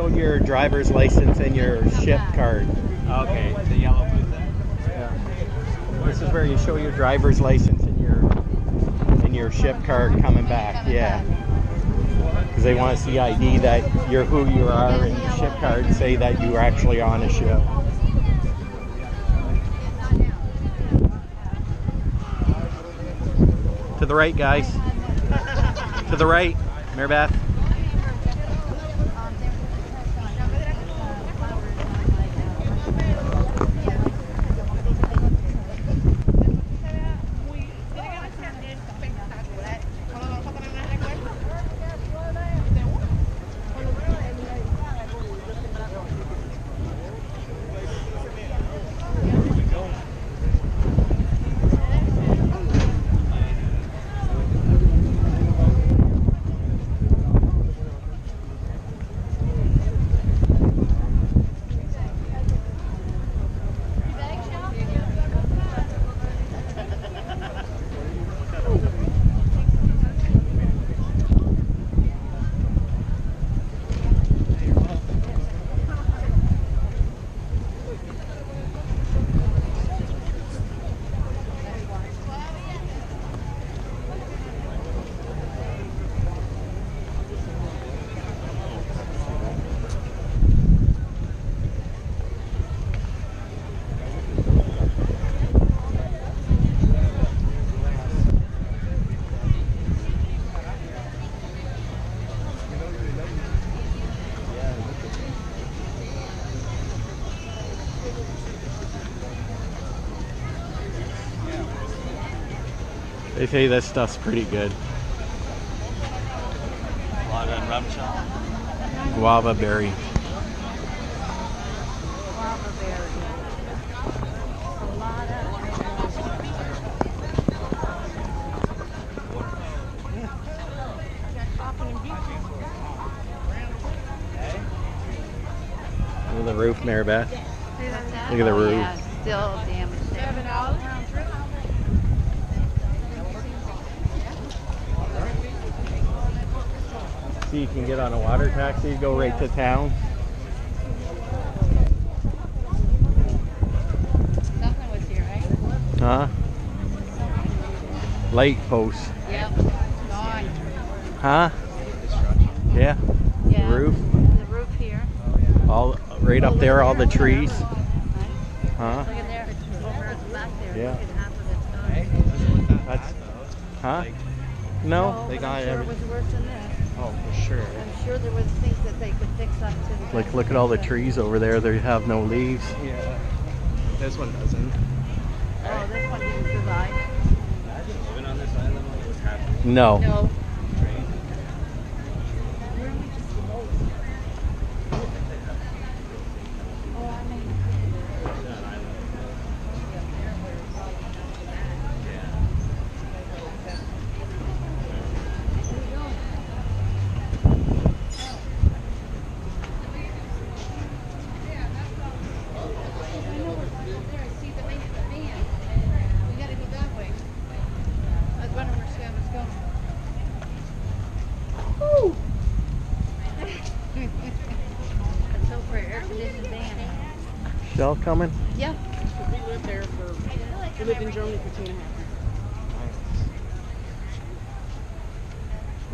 show your driver's license and your ship card. Okay, the yellow booth there. Yeah. This is where you show your driver's license and your ship card coming back. Yeah. Because they want to see ID that you're who you are, and your ship card say that you are actually on a ship. To the right, guys. To the right, Marybeth. They say this stuff's pretty good. Guava and rum shot. Guava berry. Guava berry. Look at the roof, Marybeth. Look at the roof. Yeah, still damaged. $7. See, you can get on a water taxi, go right to town. Nothing was here, right? Huh? Light posts. Yep. Gone. Huh? Yeah. Yeah. The roof. The roof here. All right up there, all the trees. Huh? Look at there. Over at the back there. Yeah. Look at half of it's gone. That's. Huh? No, they but got I'm sure it everything. was worse than this. Oh, for sure. I'm sure there was things that they could fix up to the. Like, look at all the trees over there. They have no leaves. Yeah. This one doesn't. Oh, this one didn't survive. Imagine living on this island while it's happening. No. No. Shell coming? Yeah. We lived there we lived in Germany for 2.5 years.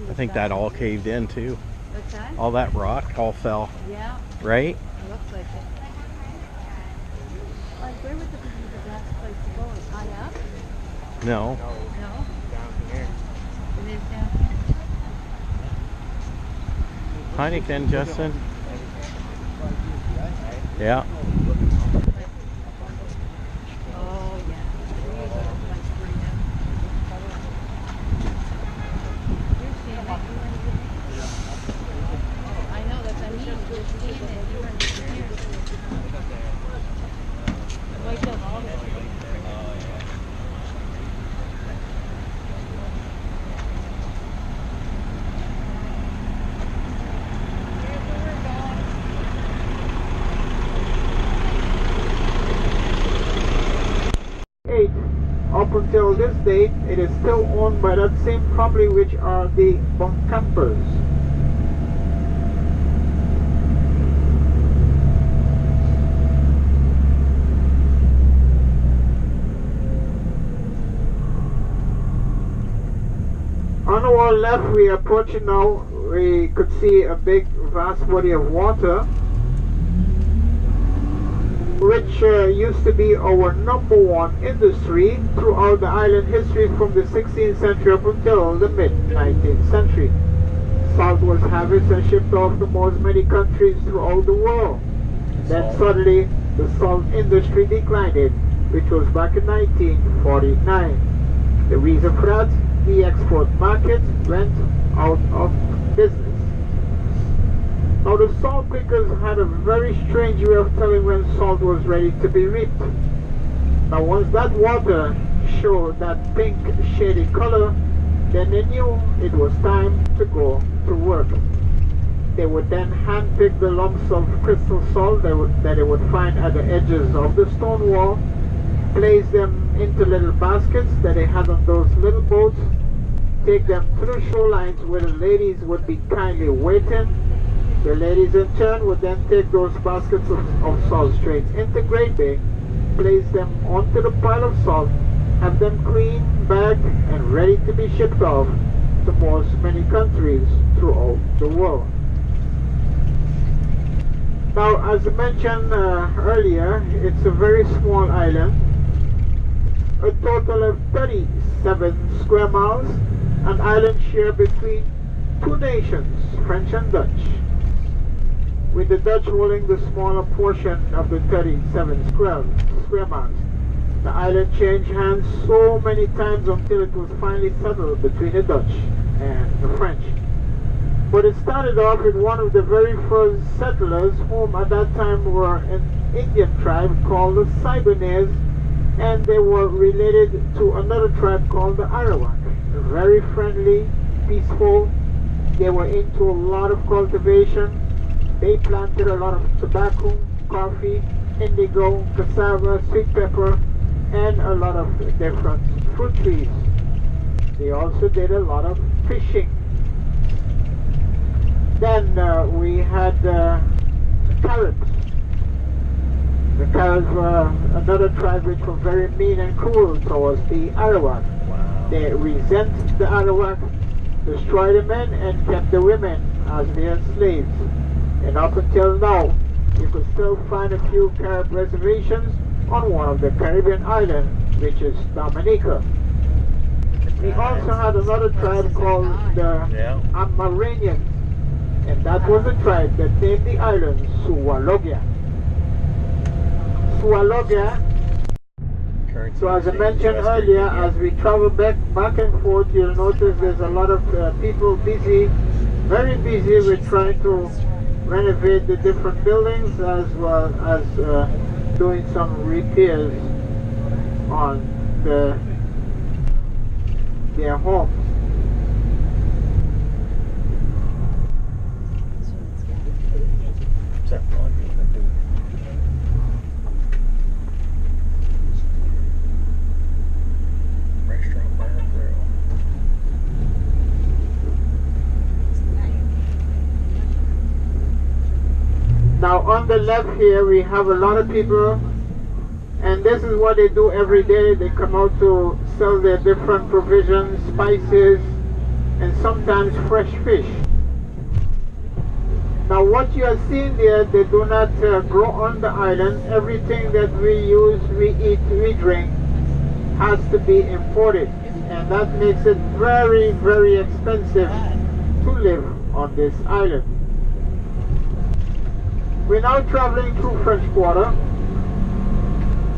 I think that all caved in too. What's that? All that rock all fell, Yeah. right? It looks like it. Like, where would be the best place to go? Is high up? No. No? Down here. It is down here? Heineken, Justin. Yeah. Oh, yeah. These are like pretty down. You're seeing it. I know, that's what I mean. You're seeing it. You weren't here. Wiped out all of it. Up until this date, it is still owned by that same company, which are the bunk campers. our left, we are approaching now, we could see a big vast body of water, which used to be our #1 industry throughout the island history from the 16th century up until the mid-19th century. Salt was harvested and shipped off to most many countries throughout the world. Then suddenly the salt industry declined, which was back in 1949. The reason for that, the export market went out of business. Now the salt pickers had a very strange way of telling when salt was ready to be reaped. Now once that water showed that pink shady color, then they knew it was time to go to work. They would then hand-pick the lumps of crystal salt that they would find at the edges of the stone wall, place them into little baskets that they had on those little boats, take them to the shorelines where the ladies would be kindly waiting. The ladies in turn would then take those baskets of salt straight into Great Bay, place them onto the pile of salt, have them clean, bagged, and ready to be shipped off to most many countries throughout the world. Now, as I mentioned earlier, it's a very small island, a total of 37 square miles, an island shared between two nations, French and Dutch, with the Dutch holding the smaller portion of the 37 square miles. The island changed hands so many times until it was finally settled between the Dutch and the French. But it started off with one of the very first settlers, whom at that time were an Indian tribe called the Siboneyes, and they were related to another tribe called the Arawak. Very friendly, peaceful. They were into a lot of cultivation. They planted a lot of tobacco, coffee, indigo, cassava, sweet pepper, and a lot of different fruit trees. They also did a lot of fishing. Then we had the Caribs. The Caribs were another tribe which were very mean and cruel towards the Arawak. They resent the Arawak, destroyed the men, and kept the women as their slaves. And up until now, you could still find a few Carib reservations on one of the Caribbean islands, which is Dominica. We also had another tribe called the Amaranians, and that was the tribe that named the island Sualogia. Sualogia. So as I mentioned earlier, as we travel back and forth, you'll notice there's a lot of people busy, very busy with trying to renovate the different buildings, as well as doing some repairs on their homes. Now on the left here we have a lot of people, and this is what they do every day. They come out to sell their different provisions, spices, and sometimes fresh fish. Now what you are seeing there, they do not grow on the island. Everything that we use, we eat, we drink has to be imported, and that makes it very, very expensive to live on this island. We're now traveling through French Quarter,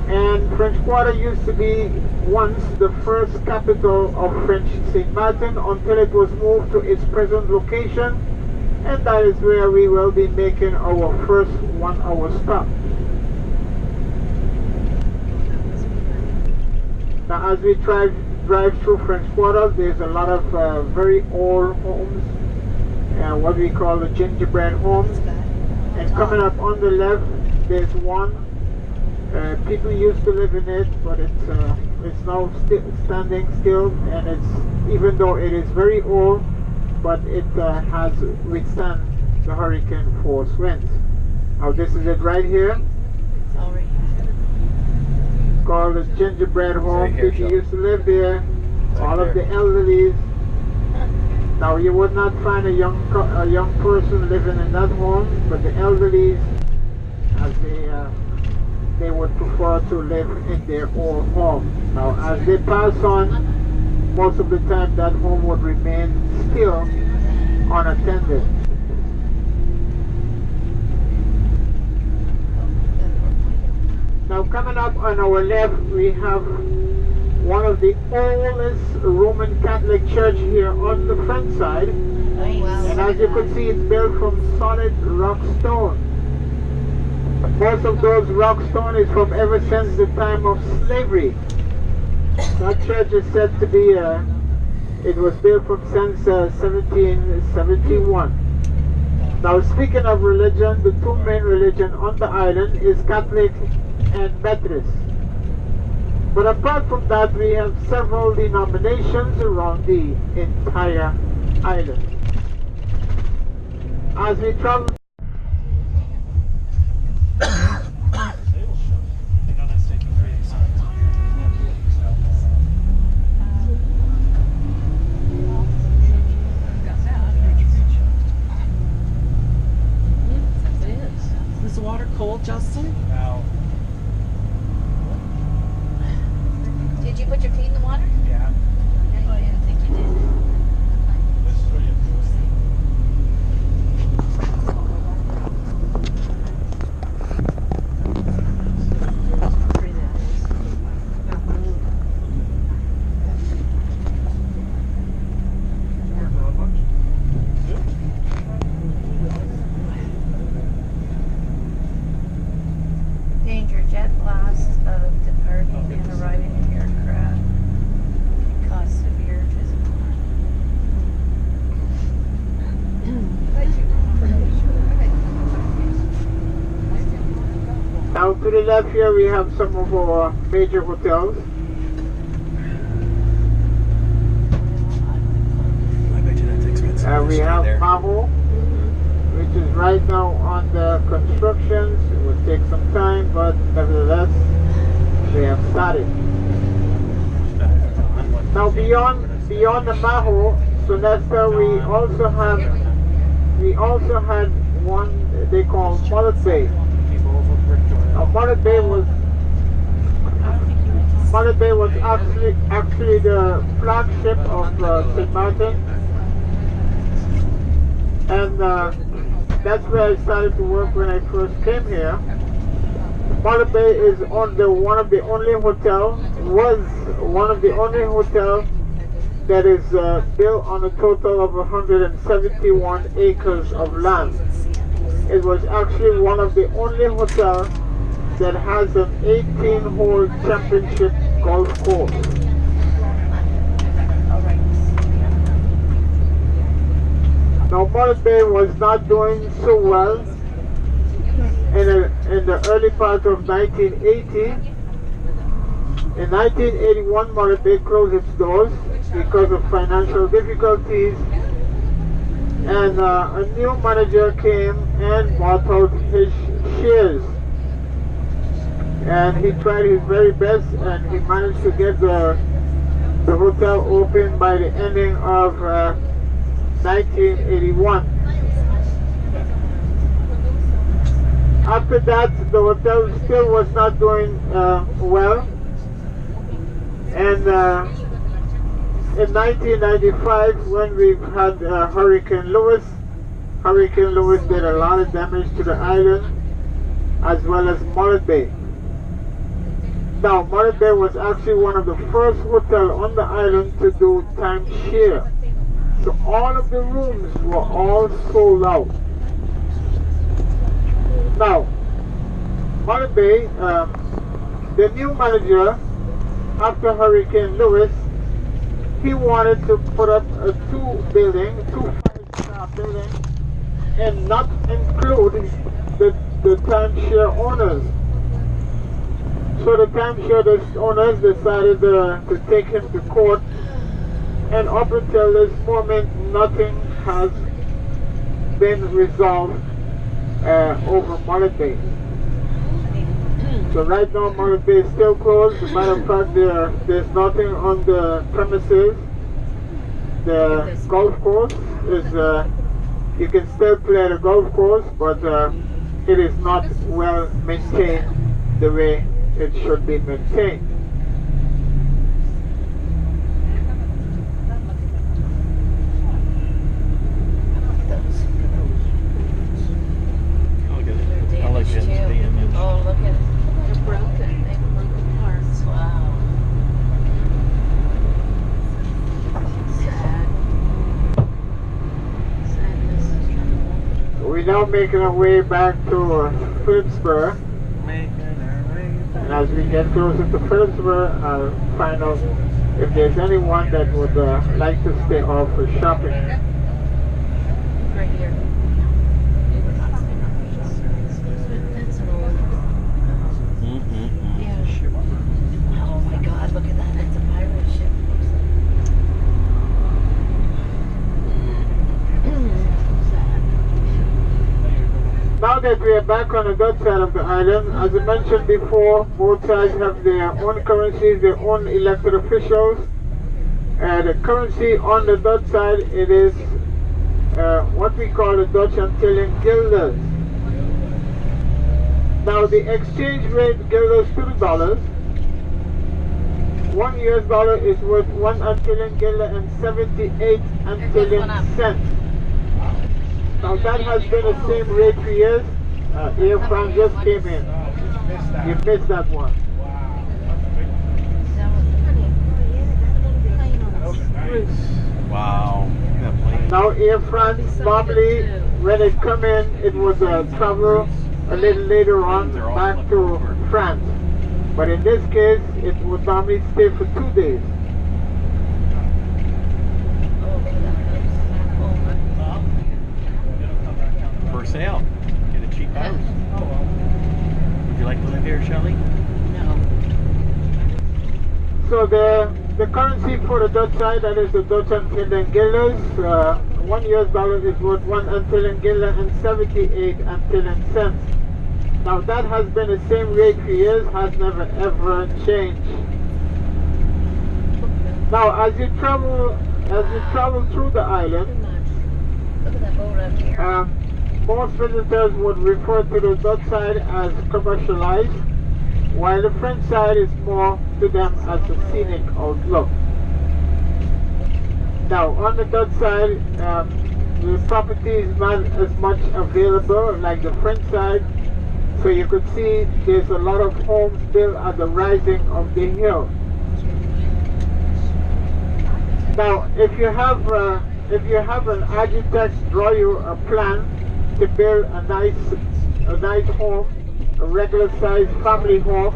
and French Quarter used to be once the first capital of French Sint Maarten until it was moved to its present location, and that is where we will be making our first 1 hour stop. Now as we drive through French Quarter, there's a lot of very old homes, what we call the gingerbread homes. And coming up on the left, there's one. People used to live in it, but it's now standing still, and even though it is very old, but it has withstand the hurricane force winds. Now this is it right here. It's called the gingerbread home. People used to live there. All of the elderlies. Now you would not find a young person living in that home, but the elderly, as they would prefer to live in their own home. Now as they pass on, most of the time that home would remain still unattended. Now coming up on our left, we have one of the oldest Roman Catholic church here on the front side. And as you can see, it's built from solid rock stone. Most of those rock stone is from ever since the time of slavery. That church is said to be, it was built from since 1771. Now speaking of religion, the two main religions on the island is Catholic and Methodist. But apart from that, we have several denominations around the entire island. As we travel, Is the water cold, Justin? No. Did you put your feet in the water? Yeah. Oh, I didn't think you did. This is where you Danger, jet blast of departing and arriving in aircraft cause severe physical harm. now to the left here we have some of our major hotels. I bet you that's expensive. We have Maho, which is right now under construction. It will take some time, but nevertheless, they have started. Now beyond the Maho, Sonesta, we also had one they call Mullet Bay. Now Mullet Bay was actually the flagship of Sint Maarten, and that's where I started to work when I first came here. Mullet Bay is one of the only hotel that is built on a total of 171 acres of land. It was actually one of the only hotels that has an 18-hole championship golf course. Now Mullet Bay was not doing so well in the early part of 1980. In 1981, Mullet Bay closed its doors because of financial difficulties, and a new manager came and bought out his shares. And he tried his very best, and he managed to get the hotel open by the ending of 1981. After that, the hotel still was not doing well, and in 1995, when we had Hurricane Lewis did a lot of damage to the island as well as Mullet Bay. Now, Mullet Bay was actually one of the first hotels on the island to do timeshare. So all of the rooms were all sold out. Now, Mullet Bay, the new manager after Hurricane Lewis, he wanted to put up two 5-star buildings, and not include the timeshare owners. So the timeshare owners decided to take him to court, and up until this moment, nothing has been resolved over Mullet Bay. So right now, Mullet Bay is still closed. As a matter of fact, there's nothing on the premises. the golf course is, you can still play the golf course, but it is not well maintained the way it should be maintained. Look at They're it. damaged Elegant too. damage. Oh, look at it. They're broken. They've broken parts. Wow. Sad. Sadness. We're now making our way back to Phillipsburg. And as we get closer to Phillipsburg, I'll find out if there's anyone that would like to stay off for shopping. Right here. That's an old. Yeah. Oh my God! Look at that. It's a pirate ship. Now that we are back on the Dutch side of the island, as I mentioned before, both sides have their own currencies, their own elected officials. The currency on the Dutch side, it is what we call the Dutch Antillian guilders. Now the exchange rate guilders to the dollars, $1 US is worth 1 Antillian guilder and 78 Antillian cents. Now that has been the same rate for years. Air France just came in. You missed that one. Wow. That plane. Now Air France normally when it come in it would travel a little later on back to France. But in this case it would normally stay for 2 days. For sale. Get a cheap house. Would you like to live here, Shelley? No. So the currency for the Dutch side, that is the Dutch Antillian guilders, $1 US is worth 1 Antillian guilder and 78 Antillian cents. Now that has been the same rate for years, has never ever changed. Now as you travel through the island, Look at that boat up here. most visitors would refer to the Dutch side as commercialized, while the French side is more to them as a scenic outlook. Now on the Dutch side, the property is not as much available like the French side, so you could see there's a lot of homes built at the rising of the hill. Now if you have an architect draw you a plan to build a nice home, a regular sized family home,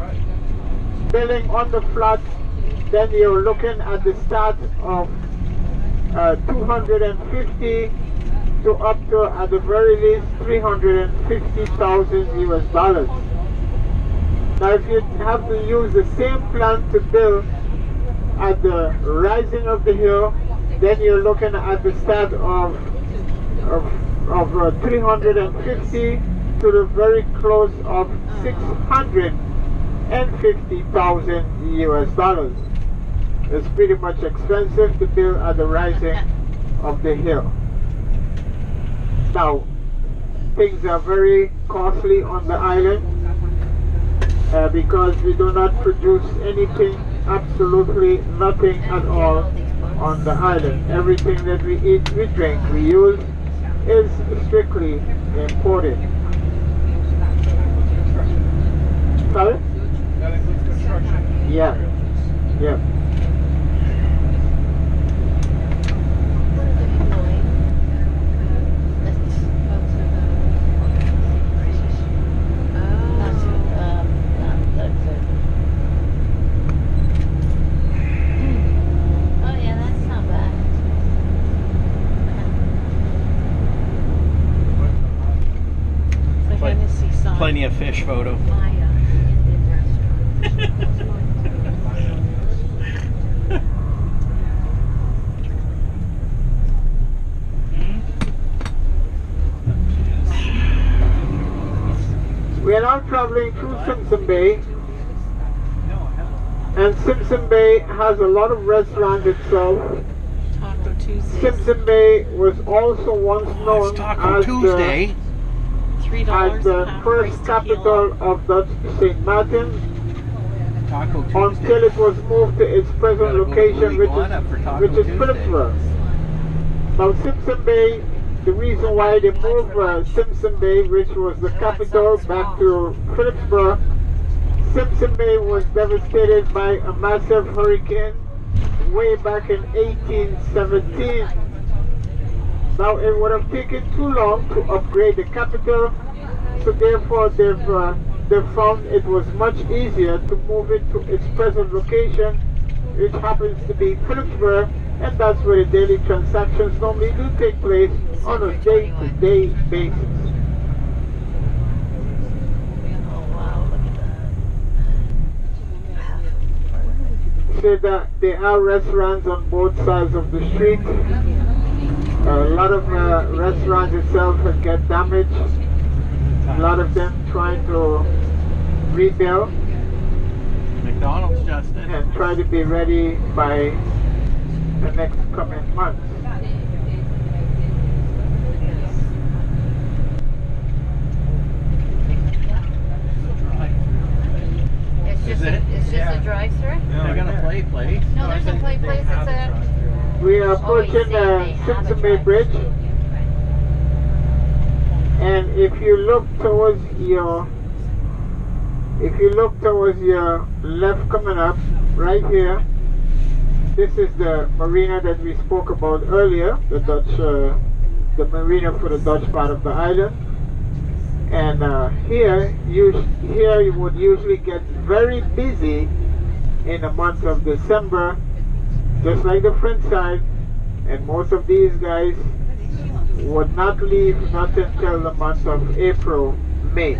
building on the flat, then you're looking at the start of 250 to up to at the very least 350,000 US dollars. Now if you have to use the same plan to build at the rising of the hill, then you're looking at the start of 350 to the very close of 650,000 US dollars. It's pretty much expensive to build at the rising of the hill. Now, things are very costly on the island because we do not produce anything, absolutely nothing at all on the island. Everything that we eat, we drink, we use is strictly imported. Sorry? That includes construction. Yeah. Yeah. Plenty of fish photo. We are now traveling through Simpson Bay, and Simpson Bay has a lot of restaurants itself. Tuesdays. Simpson Bay was also once Oh, known it's Taco as Tuesday. $3 the and half first price capital tequila. of Dutch Sint Maarten Taco until Tuesday. it was moved to its present Gotta go to location, Blue which Iguana for Taco is Tuesday. Phillipsburg. Now Simpson Bay, the reason why they moved Simpson Bay, which was the capital, back to Phillipsburg, Simpson Bay was devastated by a massive hurricane way back in 1817. Now it would have taken too long to upgrade the capital, so therefore they've found it was much easier to move it to its present location, which happens to be Phillipsburg, and that's where the daily transactions normally do take place on a day-to-day basis. Oh wow, look at that. So that there are restaurants on both sides of the street. A lot of restaurants itself have get damaged. A lot of them trying to rebuild McDonald's, Justin. and try to be ready by the next coming months. It's just a drive-through? They're gonna play place. No, there's no play place. It's a... We are approaching the Simpson Bay Bridge, and if you look towards your left coming up, right here, this is the marina that we spoke about earlier, the marina for the Dutch part of the island. And here you would usually get very busy in the month of December, just like the French side, and most of these guys would not leave not until the month of April, May.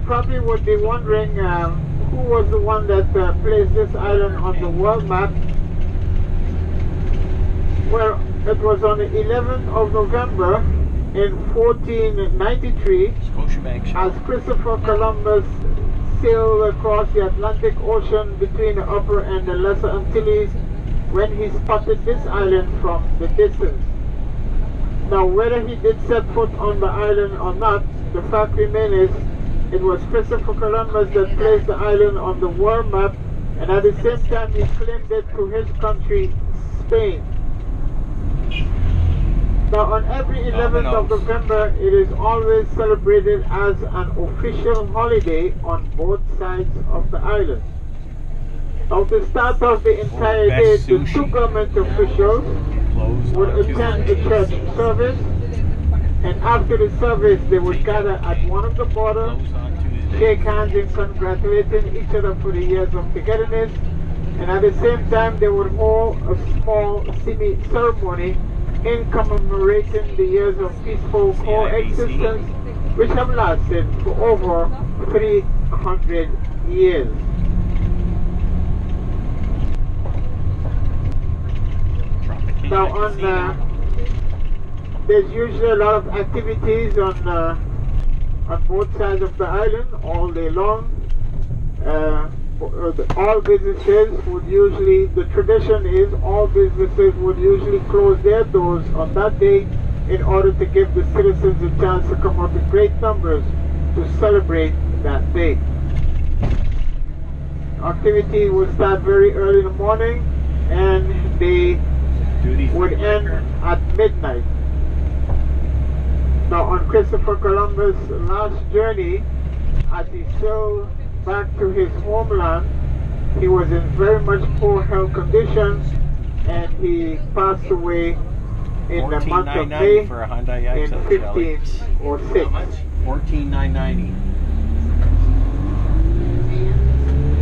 Probably would be wondering who was the one that placed this island on the world map. Well, it was on the 11th of November in 1493 as Christopher Columbus sailed across the Atlantic Ocean between the Upper and the Lesser Antilles when he spotted this island from the distance. Now, whether he did set foot on the island or not, the fact remains it was Christopher Columbus that placed the island on the world map, and at the same time he claimed it to his country, Spain. Now on every 11th of November, it is always celebrated as an official holiday on both sides of the island. Now to start off the entire day, the two government officials would attend the church service, and after the service they would gather at one of the borders, shake hands in congratulating each other for the years of togetherness, and at the same time they would hold a small ceremony in commemorating the years of peaceful coexistence which have lasted for over 300 years. Now there's usually a lot of activities on both sides of the island all day long. All businesses would usually, the tradition is all businesses would usually close their doors on that day in order to give the citizens a chance to come out in great numbers to celebrate that day. Activity would start very early in the morning and they would end at midnight. Now on Christopher Columbus' last journey, as he sailed back to his homeland, he was in very much poor health condition and he passed away in the month of May for a Hyundai in Accent, 1506. 14,990.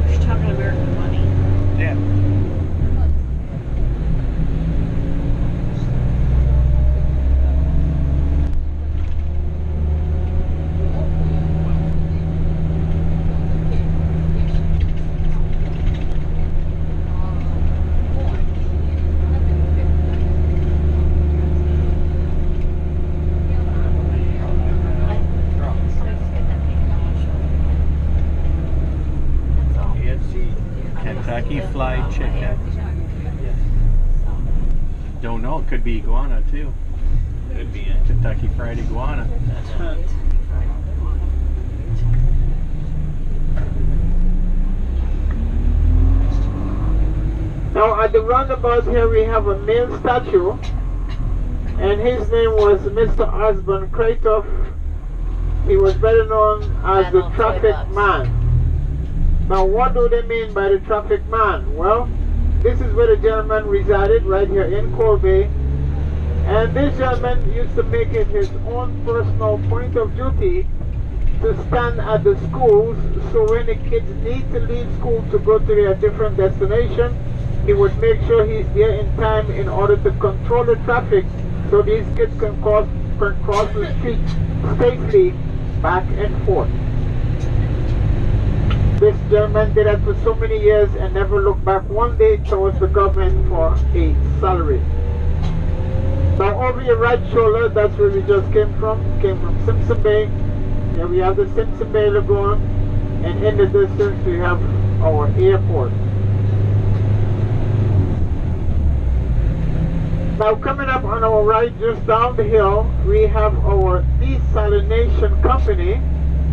She's talking American money. Yeah. Kentucky Fried Chicken. Don't know, it could be iguana too. Could be it. Kentucky Fried Iguana. Now at the roundabout here we have a male statue and his name was Mr. Osborne Cratoff. He was better known as the traffic man. Now what do they mean by the traffic man? Well, this is where the gentleman resided, right here in Colby. And this gentleman used to make it his own personal point of duty to stand at the schools, so when the kids need to leave school to go to their different destination, he would make sure he's there in time in order to control the traffic so these kids can cross the street safely back and forth. This gentleman did that for so many years and never looked back one day towards the government for a salary. Now over your right shoulder, that's where we just came from Simpson Bay. Here we have the Simpson Bay Lagoon, and in the distance we have our airport. Now coming up on our right, just down the hill, we have our Desalination Company.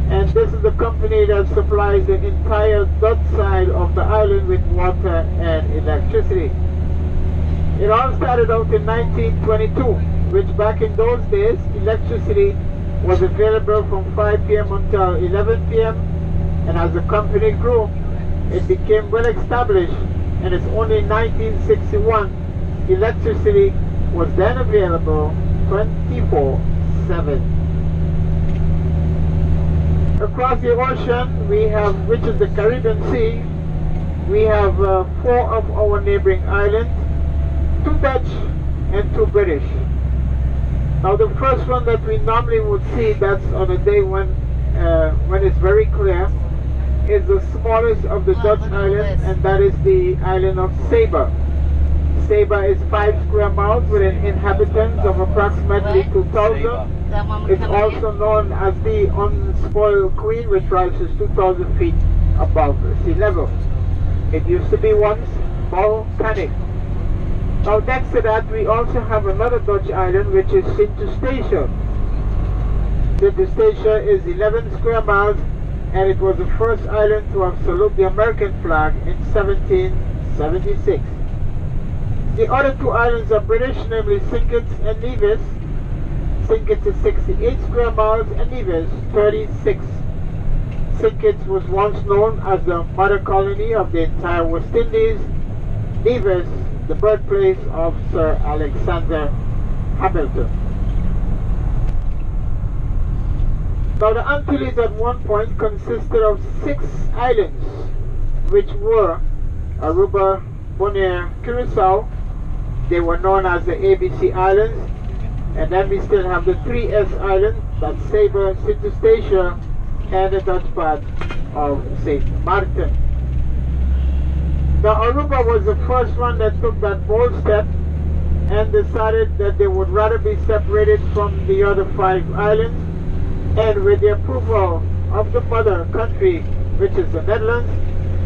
And this is the company that supplies the entire Dutch side of the island with water and electricity. It all started out in 1922, which back in those days, electricity was available from 5 p.m. until 11 p.m. And as the company grew, it became well established, and it's only in 1961 electricity was then available 24/7. Across the ocean, we have, which is the Caribbean Sea, we have 4 of our neighboring islands, 2 Dutch and 2 British. Now the first one that we normally would see, that's on a day when it's very clear, is the smallest of the Dutch islands, and that is the island of Saba. Saba is 5 square miles with an inhabitants of approximately 2,000. It's also known as the unspoiled queen, which rises 2,000 feet above sea level. It used to be once volcanic. Now next to that, we also have another Dutch island, which is Sint Maarten. Sint Maarten is 11 square miles, and it was the first island to have saluted the American flag in 1776. The other 2 islands are British, namely Sint Kitts and Nevis. Sint Kitts is 68 square miles and Nevis 36. Sint Kitts was once known as the mother colony of the entire West Indies. Nevis, the birthplace of Sir Alexander Hamilton. Now the Antilles at one point consisted of 6 islands, which were Aruba, Bonaire, Curacao. They were known as the ABC Islands. And then we still have the 3S Islands, that's Saba, Sint Maarten, and the Dutch part of Sint Maarten. Now Aruba was the first one that took that bold step and decided that they would rather be separated from the other 5 islands, and with the approval of the mother country, which is the Netherlands,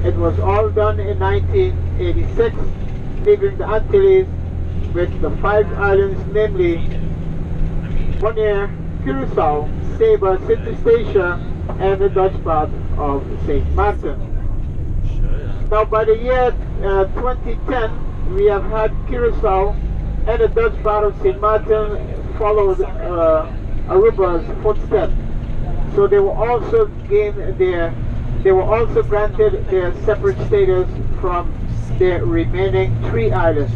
it was all done in 1986, leaving the Antilles with the 5 islands, namely Bonaire, Curacao, Saba, Sint Maarten, and the Dutch part of Sint Maarten. Now by the year 2010, we have had Curacao and the Dutch part of Sint Maarten followed Aruba's footsteps. So they were also granted their separate status from the remaining 3 islands,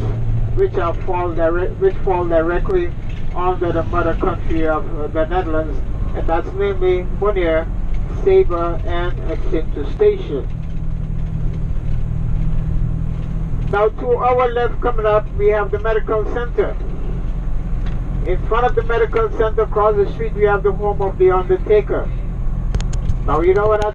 which fall directly under the mother country of the Netherlands, and that's namely Bonaire, Saba, and Sint Station. Now to our left coming up, we have the medical center. In front of the medical center, across the street, we have the home of the Undertaker. Now you know what